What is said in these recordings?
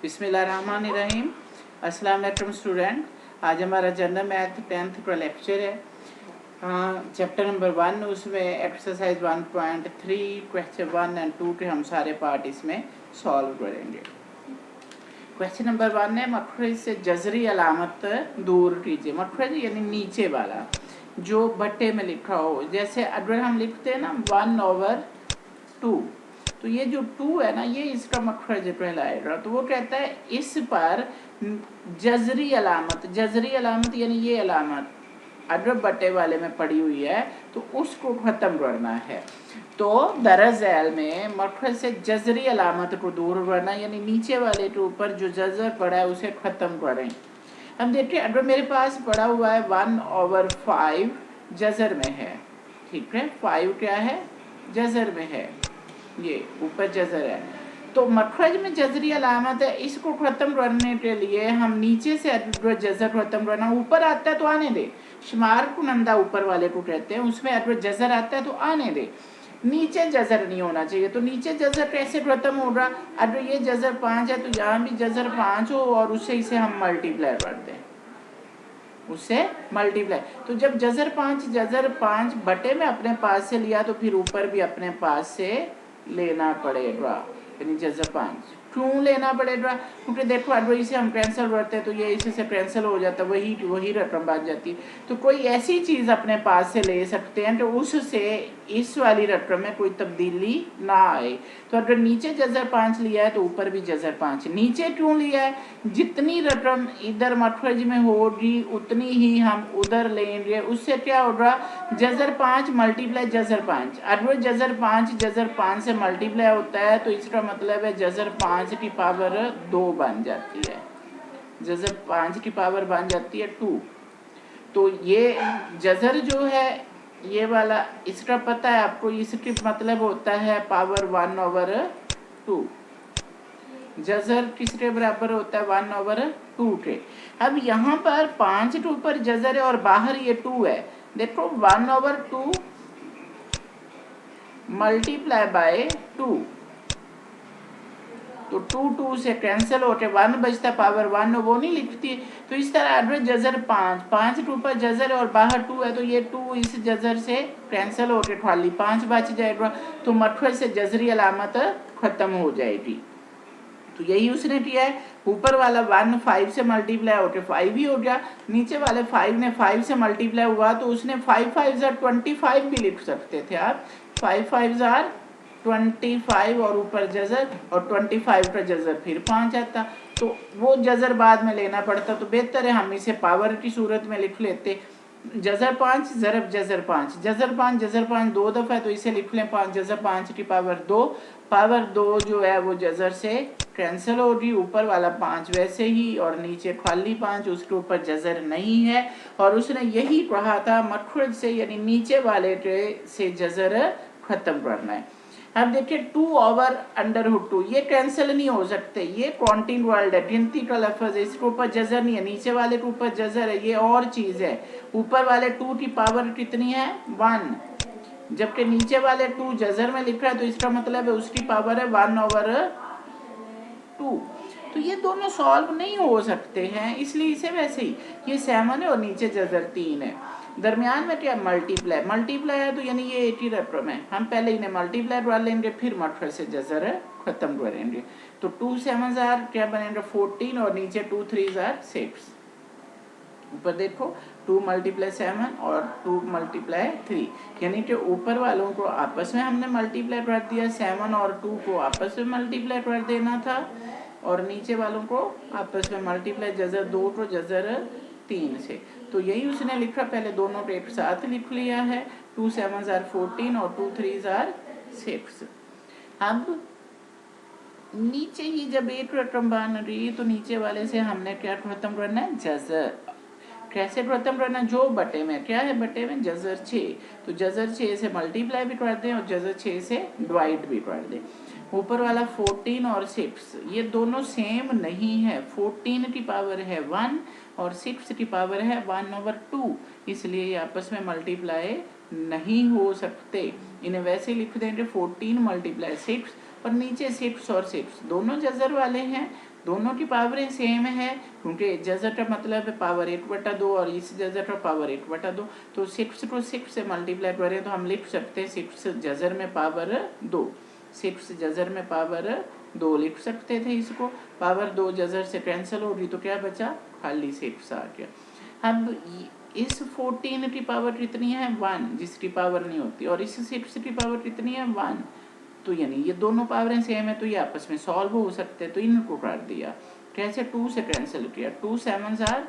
बिस्मिल्लाहिर्रहमानिर्रहीम। अस्सलाम वालेकुम स्टूडेंट। आज हमारा जनरल मैथ 10th का लेक्चर है। चैप्टर नंबर 1, उसमें एक्सरसाइज 1.3 क्वेश्चन 1 और 2 के हम सारे पार्ट इसमें सॉल्व करेंगे। क्वेश्चन नंबर 1 है, मखरज से जजरी अलामत दूर कीजिए। मखरज यानी नीचे वाला जो बट्टे में लिखा हो, जैसे अगर हम लिखते हैं ना 1/2, तो ये जो 2 है ना, ये इसका मखरज कहलाएगा। तो वो कहता है इस पर जजरी अलामत यानी ये अलामत अगर बटे वाले में पड़ी हुई है तो उसको ख़त्म करना है। तो दरअसल में मखरज से जजरी अलामत को दूर करना यानी नीचे वाले के ऊपर जो जजर पड़ा है उसे ख़त्म करें। हम देखते हैं अगर मेरे पास पड़ा हुआ है 1/5 जजर में है, ठीक है, 5 क्या है जजर में है, ये ऊपर जजर है, तो मखरज में जजरी अलामत है। इसको ख़त्म करने के लिए हम नीचे से अगर जजर ख़त्म करना, ऊपर आता है तो आने दे, शुमार कुनंदा ऊपर वाले को कहते हैं, उसमें अगर जजर आता है तो आने दे, नीचे जजर नहीं होना चाहिए। तो नीचे जजर कैसे ख़त्म होगा? अगर ये जजर 5 है तो यहाँ भी जजर 5 हो और उससे इसे हम मल्टीप्लाई कर दें, उससे मल्टीप्लाई। तो जब जजर 5 बटे में अपने पास से लिया तो फिर ऊपर भी अपने पास से लेना पड़ेगा, यानी जजर 5 क्यों लेना पड़ेगा? क्योंकि देखो अगर इसे हम कैंसिल करते हैं तो ये इसी से कैंसिल हो जाता है, वही रकम बच जाती है। तो कोई ऐसी चीज़ अपने पास से ले सकते हैं तो उससे इस वाली रकम में कोई तब्दीली ना आए। तो अगर नीचे जजर 5 लिया है तो ऊपर भी जजर 5। नीचे क्यों लिया है? जितनी रकम इधर मखरज में होगी उतनी ही हम उधर लेंगे। उससे क्या होगा? जजर 5 मल्टीप्लाई जजर 5। अगर जजर 5 से मल्टीप्लाई होता है तो इसका मतलब है जजर 5 की पावर 2 बन जाती है, जजर 5 की पावर बन जाती है 2। तो ये जजर जो है ये वाला, इसका पता है आपको, इसका मतलब होता है पावर 1/2। जजर किसके बराबर होता है? 1/2 के। अब यहाँ पर 5 के ऊपर जजर है और बाहर ये 2 है। देखो 1/2 मल्टीप्लाई बाय 2, तो 2 से कैंसिल होके 1 बचता, पावर 1 वो नहीं लिखती। तो इस तरह अगर जजर 5 के ऊपर जजर है और बाहर 2 है तो ये 2 इस जजर से कैंसिल होके खाली 5 बच जाएगा। तो मखरज से जजरी अलामत ख़त्म हो जाएगी। तो यही उसने किया है। ऊपर वाला 1 5 से मल्टीप्लाई होकर 5 ही हो गया, नीचे वाले 5 ने 5 से मल्टीप्लाई हुआ तो उसने 5 5 25 भी लिख सकते थे आप। 5 5 25 और ऊपर जजर, और 25 का जजर फिर 5 आता, तो वो जजर बाद में लेना पड़ता। तो बेहतर है हम इसे पावर की सूरत में लिख लेते। जजर 5 ज़रब जजर 5, जजर 5 2 दफ़ा है तो इसे लिख लें 5 जजर 5 की पावर 2। पावर 2 जो है वो जजर से कैंसिल होगी, ऊपर वाला 5 वैसे ही और नीचे खाली 5, उसके ऊपर जजर नहीं है। और उसने यही कहा था मखरज से यानी नीचे वाले से जजर ख़त्म करना है। अब देखिए 2/√2 ये कैंसिल नहीं हो सकते, ये काउंटिंग वर्ड है, गिनती का लफ्ज़ है, इसके ऊपर जजर नहीं है, नीचे वाले के ऊपर जजर है, ये और चीज़ है। ऊपर वाले 2 की पावर कितनी है? 1, जबकि नीचे वाले 2 जजर में लिख रहा है तो इसका मतलब है उसकी पावर है 1/2। तो ये दोनों सॉल्व नहीं हो सकते हैं, इसलिए इसे वैसे ही ये 7 है और नीचे जजर 3 है। दरमियान में क्या? मल्टीप्लाई है, तो यानी ये 80 रकम है। हम पहले इन्हें मल्टीप्लाई कर लेंगे फिर मखरज से जजर ख़त्म करेंगे। तो 2 7 क्या बनेगा? 14 और नीचे 2 3 6। ऊपर देखो 2 × 7 और 2 × 3, यानी कि ऊपर वालों को आपस में हमने मल्टीप्लाई कर दिया, 7 और 2 को आपस में मल्टीप्लाई कर देना था, और नीचे वालों को आपस में मल्टीप्लाई जजर 2 को जजर 3 से। तो यही उसने लिखा, पहले दोनों को एक साथ लिख लिया है, 2 7 14 और 2 3 6। अब नीचे ही जब एक रकम बन रही तो नीचे वाले से हमने क्या ख़त्म करना है? जजर। कैसे ख़त्म करना? जो बटे में क्या है? बटे में जजर 6, तो जजर 6 से मल्टीप्लाई भी कर दें और जजर 6 से डिवाइड भी कर दें। ऊपर वाला 14 और 6 ये दोनों सेम नहीं है, 14 की पावर है 1 और 6 की पावर है 1/2, इसलिए ये आपस में मल्टीप्लाई नहीं हो सकते। इन्हें वैसे लिख देंगे 14 × 6 और नीचे 6 और 6 दोनों जजर वाले हैं, दोनों की पावरें सेम है क्योंकि जजर का मतलब है पावर 8/2 और इस जजर का पावर 8/2। तो 6 को 6 से मल्टीप्लाई करें तो हम लिख सकते हैं 6 जजर में पावर 2, 6 जजर में पावर 2 लिख सकते थे इसको। पावर 2 जजर से कैंसिल होगी तो क्या बचा, खाली 6 आ गया। अब इस 14 की पावर कितनी है 1, जिसकी पावर नहीं होती, और इस 6 की पावर कितनी है 1। तो यानी ये दोनों पावरें सेम है तो ये आपस में सॉल्व हो सकते हैं, तो इनको काट दिया। कैसे, 2 से कैंसिल किया, 2 7s आर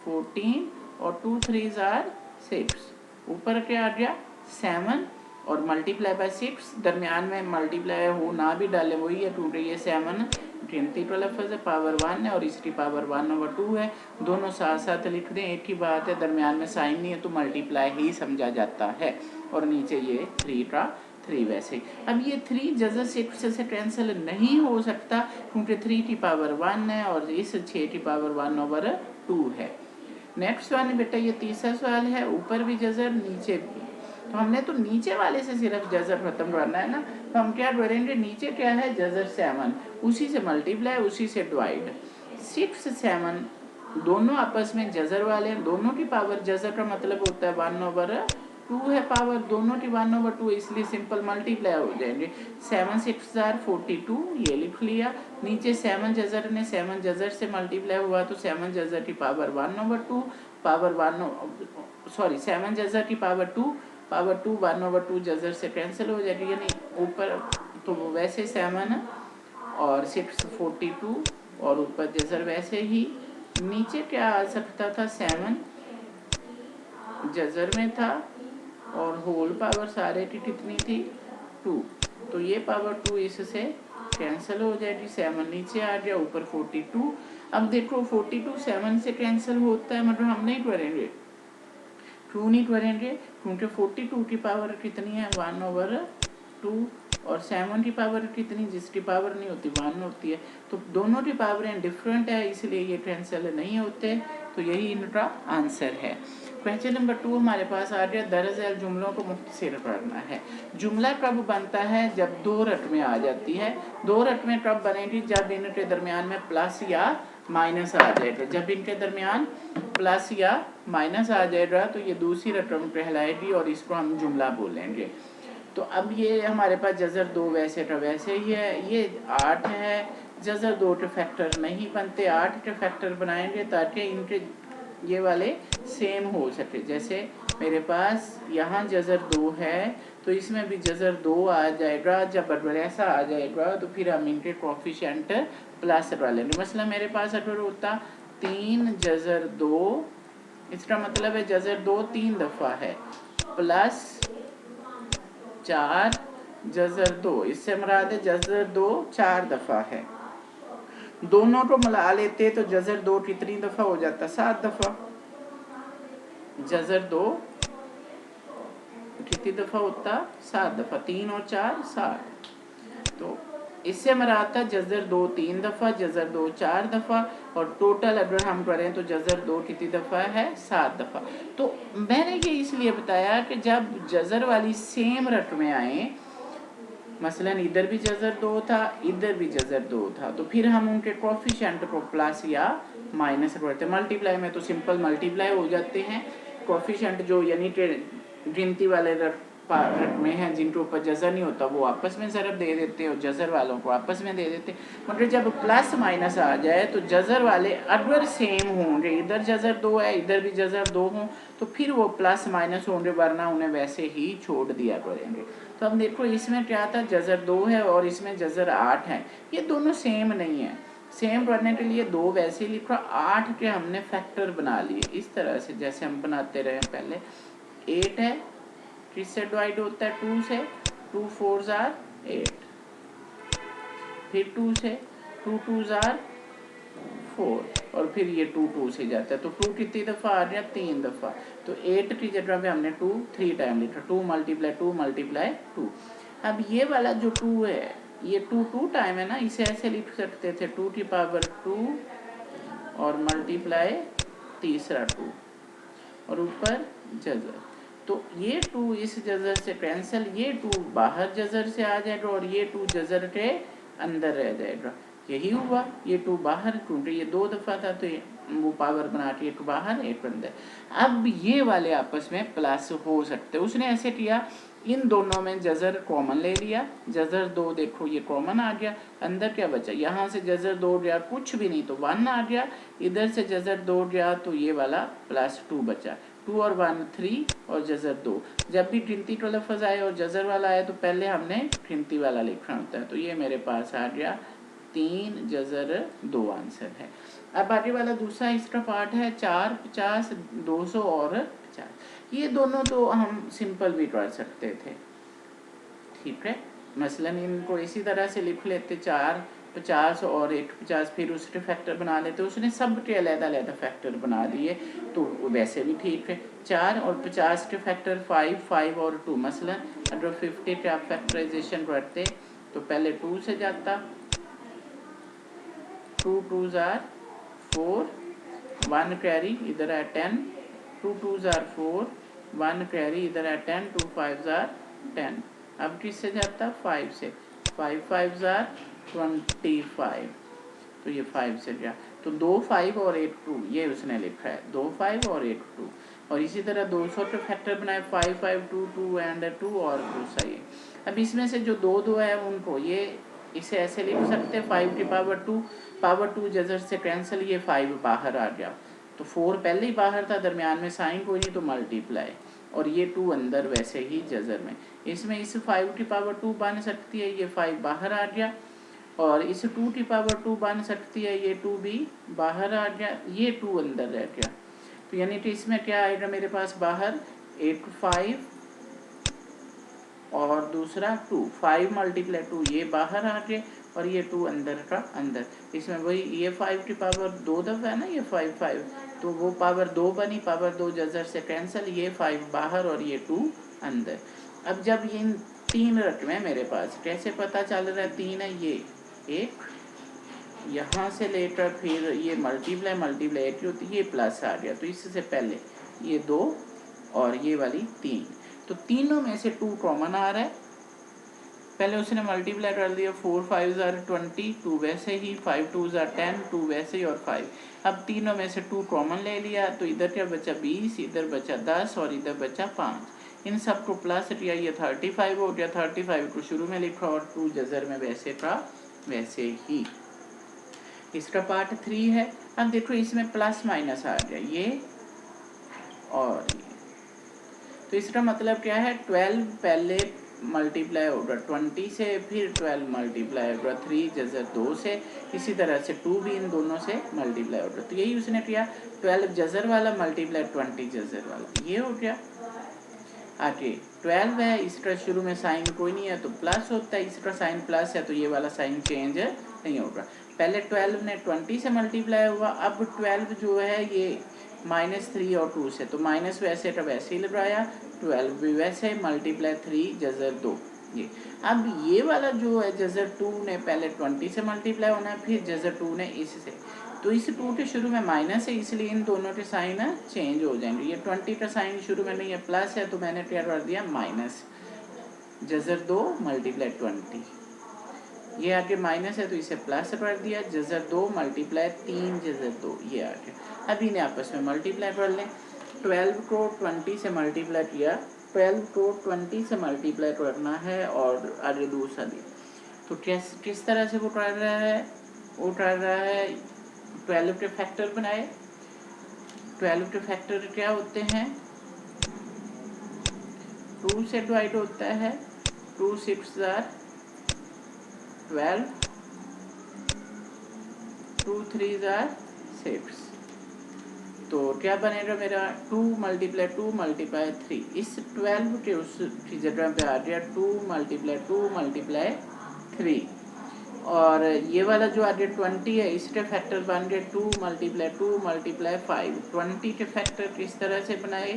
14 और 2 3s आर 6। ऊपर क्या आ गया 7 और मल्टीप्लाई बाय 6, दरमियान में मल्टीप्लाई हो ना भी डाले वही है क्योंकि ये 7 गिनती का लफ्ज़ है, पावर 1 है और इसकी पावर 1/2 है। दोनों साथ साथ लिख दें, एक ही बात है, दरमियान में साइन नहीं है तो मल्टीप्लाई ही समझा जाता है। और नीचे ये 3 का 3 वैसे। अब ये 3 जजर 6 से कैंसिल नहीं हो सकता क्योंकि 3 की पावर 1 है और इस 6 की पावर 1/2 है। नेक्स्ट वन बेटा ये तीसरा सवाल है, ऊपर भी जजर नीचे भी। तो हमने तो नीचे वाले से सिर्फ जजर खत्म करना है ना, तो हम क्या करेंगे, नीचे क्या है जजर 7, उसी से मल्टीप्लाई उसी से डिवाइड। 6 7 दोनों आपस में जजर वाले, दोनों की पावर, जजर का मतलब होता है 1/2 है पावर, दोनों की 1/2, इसलिए सिंपल मल्टीप्लाई हो जाएंगे। 7 6 आर 42 ये लिख लिया। नीचे 7 जजर ने 7 जजर से मल्टीप्लाई हुआ तो 7 जजर की पावर 1/2, पावर 7 जजर की पावर 2, पावर 2 1/2 जजर से कैंसिल हो जाएगी, यानी ऊपर तो वैसे 7 और 6 42 और ऊपर जजर वैसे ही। नीचे क्या आ सकता था, 7 जजर में था और होल पावर सारे की कितनी थी 2, तो ये पावर 2 इससे कैंसिल हो जाएगी, 7 नीचे आ गया, ऊपर 42। अब देखो 42 7 से कैंसिल होता है, मतलब हम नहीं करेंगे, ट्रू नहीं करेंगे क्योंकि 42 की पावर कितनी है 1/2 और 7 की पावर कितनी, जिसकी पावर नहीं होती 1 होती है, तो दोनों की पावरें डिफरेंट है इसलिए ये कैंसिल नहीं होते। तो यही इनका आंसर है। क्वेश्चन नंबर 2 हमारे पास आ गया, दरअसल जुमलों को मुख्तसर करना है। जुमला कब बनता है, जब 2 रकमें आ जाती है। 2 रकमें कब बनेगी, जब इनके दरमियान में प्लस या माइनस आ जाएगा। जब इनके दरमियान प्लस या माइनस आ जाएगा तो ये दूसरी रकम कहलाएगी और इसको हम जुमला बोलेंगे। तो अब ये हमारे पास जजर 2 वैसे का वैसे ही है, ये 8 है, जजर 2 के फैक्टर नहीं बनते, 8 के फैक्टर बनाएंगे ताकि इनके ये वाले सेम हो सके। जैसे मेरे पास यहाँ जजर 2 है तो इसमें भी जजर 2 आ जाएगा, जब ऐसा आ जाएगा तो फिर हम इनके कोफिशिएंट प्लस करवा लेंगे। मसला मेरे पास अगर होता 3 जजर 2, इसका मतलब है जजर 2 3 दफ़ा है, प्लस 4 जजर 2, इससे मुराद है जजर 2 4 दफ़ा है। दोनों को मिला लेते तो जजर 2 कितनी दफ़ा हो जाता, 7 दफ़ा। जजर 2 कितनी दफ़ा होता, 7 दफ़ा, 3 और 4 7। तो इससे मुराद था जजर 2 3 दफ़ा, जजर 2 4 दफ़ा, और टोटल अगर हम करें तो जजर 2 कितनी दफ़ा है 7 दफ़ा। तो मैंने ये इसलिए बताया कि जब जजर वाली सेम रकमें आए, मसलन इधर भी जजर 2 था इधर भी जजर 2 था, तो फिर हम उनके कोफिशिएंट को प्लस या माइनस करते। मल्टीप्लाई में तो सिंपल मल्टीप्लाई हो जाते हैं, कोफिशिएंट जो यानी कि गिनती वाले रकमें हैं जिनके ऊपर जजर नहीं होता वो आपस में ज़रब दे देते और जजर वालों को आपस में दे देते। मतलब जब प्लस माइनस आ जाए तो जजर वाले अगर सेम होंगे, इधर जजर 2 है इधर भी जजर 2 हों तो फिर वो प्लस माइनस होंगे, वरना उन्हें वैसे ही छोड़ दिया करेंगे। तो अब देखो इसमें क्या था, जजर 2 है और इसमें जजर 8 है, ये दोनों सेम नहीं है। सेम करने के लिए 2 वैसे ही लिखा, 8 के हमने फैक्टर बना लिए इस तरह से जैसे हम बनाते रहे पहले। 8 है, किससे डिवाइड होता है 2 से, 2 4s आर 8, फिर 2 से, 2 2s आर 4 और फिर ये 2 2 से जाता है, तो 2 कितनी दफ़ा आ गया 3 दफ़ा। तो 8 की जगह पे हमने 2 3 टाइम लिखा, 2 मल्टीप्लाई 2। अब ये वाला जो 2 है ये 2 2 टाइम है ना, इसे ऐसे लिख सकते थे 2 की पावर 2 और मल्टीप्लाई तीसरा 2 और ऊपर जजर। तो ये 2 इस जजर से कैंसिल, ये 2 बाहर जजर से आ जाएगा और ये 2 जजर के अंदर रह जाएगा। यही हुआ, ये 2 बाहर, क्योंकि ये 2 दफ़ा था तो ये वो पावर बना के 8 बाहर 8 अंदर। अब ये वाले आपस में प्लस हो सकते, उसने ऐसे किया, इन दोनों में जज़र कॉमन ले लिया, जज़र 2 देखो ये कॉमन आ गया, अंदर क्या बचा, यहाँ से जज़र 2 गया कुछ भी नहीं तो 1 आ गया, इधर से जज़र 2 गया तो ये वाला +2 बचा, 2 और 1 3 और जज़र 2। जब भी गिनती का लफ्ज़ आए और जज़र वाला आए तो पहले हमने गिनती वाला लिखना होता है, तो ये मेरे पास आ गया 3 जज़र 2 आंसर है। अब आगे वाला दूसरा इसका पार्ट है 4 50 200 और 50। ये दोनों तो हम सिंपल भी कर सकते थे, ठीक है। मसलन इनको इसी तरह से लिख लेते, 4 50 और 1 50, फिर उसके फैक्टर बना लेते, उसने सब के अलग-अलग फैक्टर बना दिए तो वैसे भी ठीक है। 4 और 50 के फैक्टर 5 5 और 2, मसलन अगर 50 के आप फैक्टराइजेशन करते तो पहले 2 से जाता, 2 2s are 4, 1 कैरी इधर है 10, 2 2s are 4, 1 कैरी इधर है 10, 2 5s are 10। अब किससे जाता, 5 से, 5 5s are 25, तो ये 5 से गया, तो 2 5 और 1 2 ये उसने लिखा है, 2 5 और 1 2। और इसी तरह 200 के फैक्टर बनाए 5 5 2 2 एंड 2 और दूसरा ये। अब इसमें से जो 2 2 है उनको ये इसे ऐसे लिख सकते हैं, 5 की पावर 2 जज़र से कैंसिल, ये 5 बाहर आ गया, तो 4 पहले ही बाहर था, दरमियान में साइन कोई नहीं तो मल्टीप्लाई, और ये 2 अंदर वैसे ही जज़र में। इसमें इस 5 की पावर 2 बन सकती है, ये 5 बाहर आ गया, और इस 2 की पावर 2 बन सकती है, ये 2 भी बाहर आ गया, ये 2 अंदर रह गया। तो यानी कि इसमें क्या आएगा मेरे पास बाहर, एक 5 और दूसरा 2, 5 मल्टीप्लाई 2 ये बाहर आ गए, और ये 2 अंदर का अंदर। इसमें वही ये 5 की पावर 2 दफ़ा है ना, ये 5 5, तो वो पावर 2 बनी, पावर 2 जज़र से कैंसिल, ये 5 बाहर और ये 2 अंदर। अब जब इन 3 रकमें मेरे पास, कैसे पता चल रहा है 3 है, ये एक यहाँ से लेकर फिर ये मल्टीप्लाई मल्टीप्लाई 8 होती है, ये प्लस आ गया, तो इससे पहले ये 2 और ये वाली 3, तो तीनों में से 2 कॉमन आ रहा है, पहले उसने मल्टीप्लाई कर दिया, 4 5s are 20, 2 वैसे ही, 5 2s are 10, 2 वैसे ही और 5। अब तीनों में से 2 कॉमन ले लिया, तो इधर क्या बचा 20, इधर बचा 10 और इधर बचा 5। इन सब को प्लस किया, ये 35 हो गया, 35 को शुरू में लिखा और 2 जज़र में वैसे था वैसे ही। इसका पार्ट 3 है। अब देखो इसमें प्लस माइनस आ गया, ये और ये, तो इसका मतलब क्या है, 12 पहले मल्टीप्लाई होगा 20 से, फिर 12 मल्टीप्लाई होगा 3 जज़र 2 से, इसी तरह से 2 भी इन दोनों से मल्टीप्लाई होगा, तो यही उसने किया, 12 जज़र वाला मल्टीप्लाई 20 जज़र वाला, ये हो गया। आगे 12 है, इसका शुरू में साइन कोई नहीं है तो प्लस होता है, इसका साइन प्लस है तो ये वाला साइन चेंज नहीं होगा। पहले 12 ने 20 से मल्टीप्लाई हुआ, अब 12 जो है ये -3 और 2 से, तो माइनस वैसे का वैसे ही लगाया, 12 भी वैसे, मल्टीप्लाई 3 जज़र 2 ये। अब ये वाला जो है जज़र 2 ने पहले 20 से मल्टीप्लाई होना है, फिर जज़र 2 ने इससे, तो इस 2 के शुरू में माइनस है, इसलिए इन दोनों के साइन चेंज हो जाएंगे। ये 20 का साइन शुरू में नहीं है, प्लस है, तो मैंने क्या कर दिया माइनस, जज़र 2 मल्टीप्लाई 20, ये आगे माइनस है तो इसे प्लस कर दिया, जज़र 2 मल्टीप्लाई 3 जज़र 2 ये आ गया। अब इन्हें आपस में मल्टीप्लाई कर लें, 12 को 20 से मल्टीप्लाई किया, 12 को 20 से मल्टीप्लाई करना है और आगे दूसरा दिया, तो किस तरह से वो कर रहा है, वो कर रहा है 12 के फैक्टर बनाए। 12 के फैक्टर क्या होते हैं, 2 से डिवाइड होता है, 2 6 are 12, 2 3 are 6, तो क्या बनेगा मेरा 2 मल्टीप्लाई 2 मल्टीप्लाई 3, इस 12 के उस की जगह पे आ गया 2 मल्टीप्लाई 2 मल्टीप्लाई 3, और ये वाला जो आगे 20 है इसके फैक्टर बन गए 2 मल्टीप्लाई 2 मल्टीप्लाई 5। 20 के फैक्टर किस तरह से बनाए,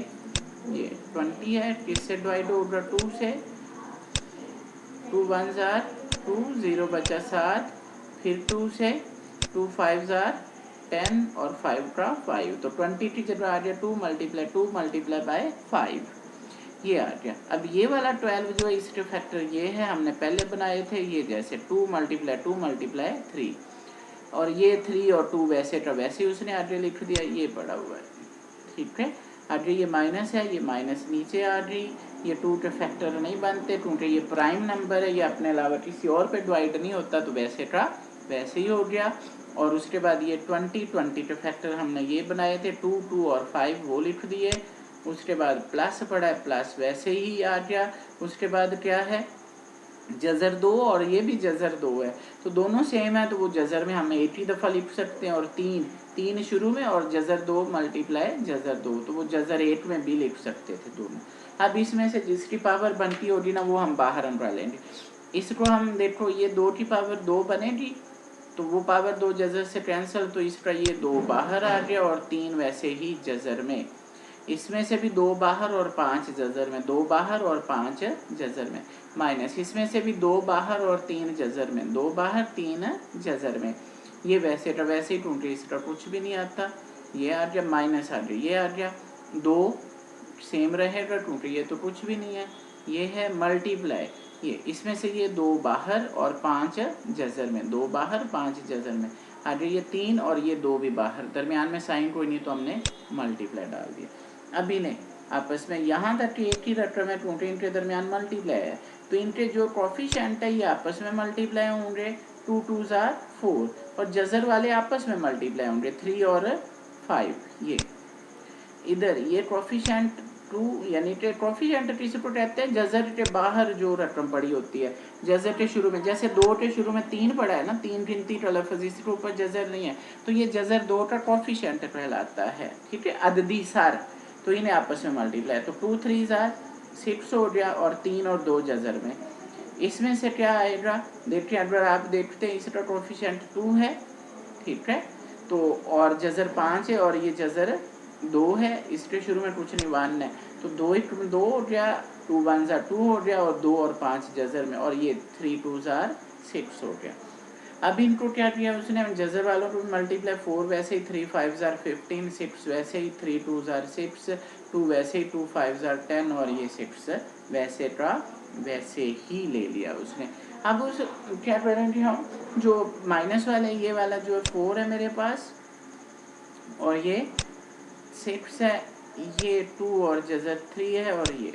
ये 20 है, किससे डिवाइड होगा 2 से, 2 1s are 2, 0 बचा 7, फिर 2 से, 2 5s are 10 और 5 का 5, तो 20 की जगह आ गया 2 मल्टीप्लाई बाय 5, ये आ गया। अब ये वाला 12 जो इसके फैक्टर ये है, हमने पहले बनाए थे, ये जैसे 2 मल्टीप्लाई 3, और ये 3 और 2 वैसे का वैसे उसने आगे लिख दिया, ये पड़ा हुआ है, ठीक है। आगे ये माइनस है, ये माइनस नीचे आ रही, ये 2 के फैक्टर नहीं बनते क्योंकि ये प्राइम नंबर है, ये अपने अलावा किसी और पे डिवाइड नहीं होता, तो वैसे का वैसे ही हो गया। और उसके बाद ये 20 के फैक्टर हमने ये बनाए थे 2, 2 और 5 वो लिख दिए। उसके बाद प्लस पड़ा है, प्लस वैसे ही आ गया। उसके बाद क्या है, जज़र 2 और ये भी जज़र 2 है, तो दोनों सेम है, तो वो जज़र में हम एक ही दफ़ा लिख सकते हैं। और 3 शुरू में और जज़र 2 मल्टीप्लाई जज़र 2, तो वो जज़र 8 में भी लिख सकते थे दोनों। अब इसमें से जिसकी पावर बनती होगी ना वो हम बाहर निकाल लेंगे। इसको हम देखो, ये 2 की पावर 2 बनेगी, तो वो पावर 2 जज़र से कैंसिल, तो इसका ये 2 बाहर आ गया और 3 वैसे ही जज़र में। इसमें से भी 2 बाहर और 5 जज़र में, 2 बाहर और 5 जज़र में। माइनस इसमें से भी 2 बाहर और 3 जज़र में, 2 बाहर 3 जज़र में। ये वैसे का वैसे ही क्योंकि इसका कुछ भी नहीं आता, ये आ गया माइनस आ गया, ये आ गया 2 सेम रहेगा क्योंकि ये तो कुछ भी नहीं है। ये है मल्टीप्लाई, ये इसमें से ये 2 बाहर और 5 जज़र में, 2 बाहर 5 जज़र में। आगे ये 3 और ये 2 भी बाहर, दरमियान में साइन कोई नहीं तो हमने मल्टीप्लाई डाल दिया। अभी नहीं, आपस में यहाँ तक एक ही रकम है क्योंकि इनके दरमियान मल्टीप्लाई है, तो इनके जो कोफिशिएंट है ये आपस में मल्टीप्लाई होंगे, 2 2 जार 4, और जज़र वाले आपस में मल्टीप्लाई होंगे 3 और 5। ये इधर ये कोफिशिएंट 2 यानी कि कोफिशिएंट किसको कहते हैं, जज़र के बाहर जो रकम पड़ी होती है। जज़र के शुरू में जैसे 2 के शुरू में 3 पड़ा है ना, 3 गिनती का लफ्ज़, इसके ऊपर जज़र नहीं है, तो ये जज़र 2 का कोफिशिएंट कहलाता है, ठीक है, अददी सार। तो इन्हें आपस में मल्टीप्लाई, तो 2 3 जार 6 हो गया, और 3 और 2 जज़र में। इसमें से क्या आएगा, देखिए अगर आप देखते हैं इसका कोफिशिएंट 2 है, ठीक है, तो और जज़र 5 है और ये जज़र 2 है, इसके शुरू में कुछ नहीं 1 है, तो 2 1 2 हो गया, 2 1 जार 2 हो गया, और 2 और 5 जज़र में, और ये 3 2 जार 6 हो गया। अब इनको क्या किया उसने, जज़र वालों को मल्टीप्लाई 4 वैसे ही, 3 5 जार 15, 6 वैसे ही, 3 2 जार 6, 2 वैसे ही, 2 5 जार 10, और ये 6 वैसे का वैसे ही ले लिया उसने। अब उस क्या करेंगे हम, जो माइनस वाले ये वाला जो 4 है मेरे पास, और ये 6 है, ये 2 और जज़र 3 है, और ये,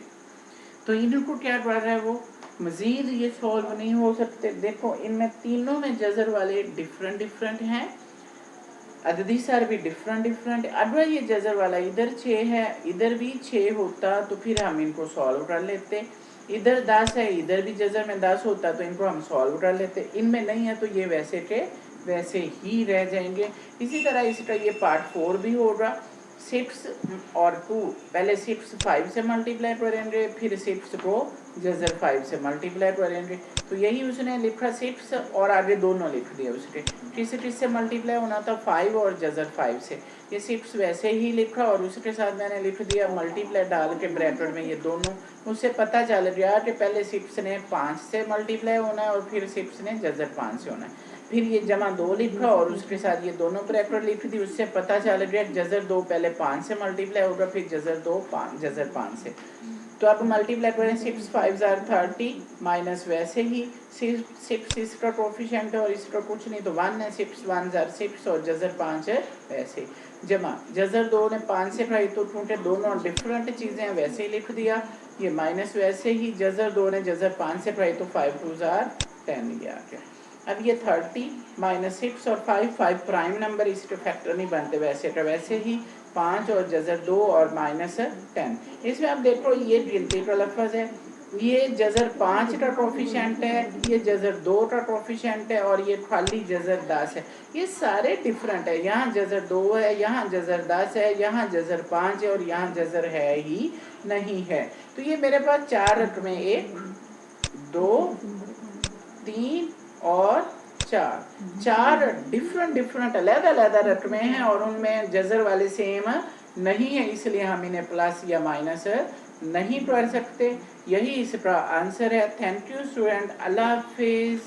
तो इनको क्या कर रहा है वो, मज़ीद ये सॉल्व नहीं हो सकते। देखो इनमें तीनों में जज़र वाले डिफरेंट हैं, अददी सार भी डिफरेंट। अगर ये जज़र वाला इधर 6 है, इधर भी 6 होता, तो फिर हम इनको सॉल्व कर लेते। इधर 10 है, इधर भी जज़र में 10 होता, तो इनको हम सॉल्व कर लेते। इनमें नहीं है, तो ये वैसे के वैसे ही रह जाएंगे। इसी तरह इसका ये पार्ट 4 भी होगा। 6 और 2, पहले 6 5 से मल्टीप्लाई करेंगे, फिर 6 को जज़र 5 से मल्टीप्लाई करेंगे, तो यही उसने लिखा 6 और आगे दोनों लिख दिया उसके। किस से मल्टीप्लाई होना था, 5 और जज़र 5 से। ये 6 वैसे ही लिखा और उसके साथ मैंने लिख दिया मल्टीप्लाई डाल के ब्रैकेट में ये दोनों। उससे पता चल गया कि पहले 6 ने 5 से मल्टीप्लाई होना है और फिर 6 ने जज़र 5 से होना है। फिर ये जमा 2 लिखा और उसके साथ ये दोनों ब्रैकेट लिख दी। उससे पता चल गया जज़र 2 पहले 5 से मल्टीप्लाई होगा, फिर जज़र 2 जज़र 5 से। तो अब मल्टीप्लाई करें, 6 5 जार 30 माइनस वैसे ही 6 इसका कोफिशिएंट है और इसका कुछ नहीं, तो 1 है, 6 1 जार 6 और जज़र 5 है वैसे जमा। जज़र 2 ने 5 से खाई, तो क्योंकि दोनों डिफरेंट चीज़ें हैं वैसे ही लिख दिया। ये माइनस वैसे ही, जज़र 2 ने जज़र 5 से खाई, तो 5 2 जार 10 ये आ गया। अब ये 30 माइनस 6 और 5 प्राइम नंबर, इसके फैक्टर नहीं बनते वैसे का वैसे ही, 5 और जज़र 2 और माइनस 10। इसमें आप देखो ये गिनती का लफ्ज़ है, ये जज़र 5 का कोफिशिएंट है, ये जज़र 2 का कोफिशिएंट है, और ये खाली जज़र 10 है। ये सारे डिफरेंट है, यहाँ जज़र 2 है, यहाँ जज़र 10 है, यहाँ जज़र 5 है, और यहाँ जज़र है ही नहीं है। तो ये मेरे पास 4 रकमें, 1 2 3 और 4 डिफरेंट अलग-अलग रकमें हैं, और उनमें जज़र वाले सेम नहीं है, इसलिए हम इन्हें प्लस या माइनस नहीं कर सकते। यही इसका आंसर है। थैंक यू स्टूडेंट, अल्लाह हाफिज़।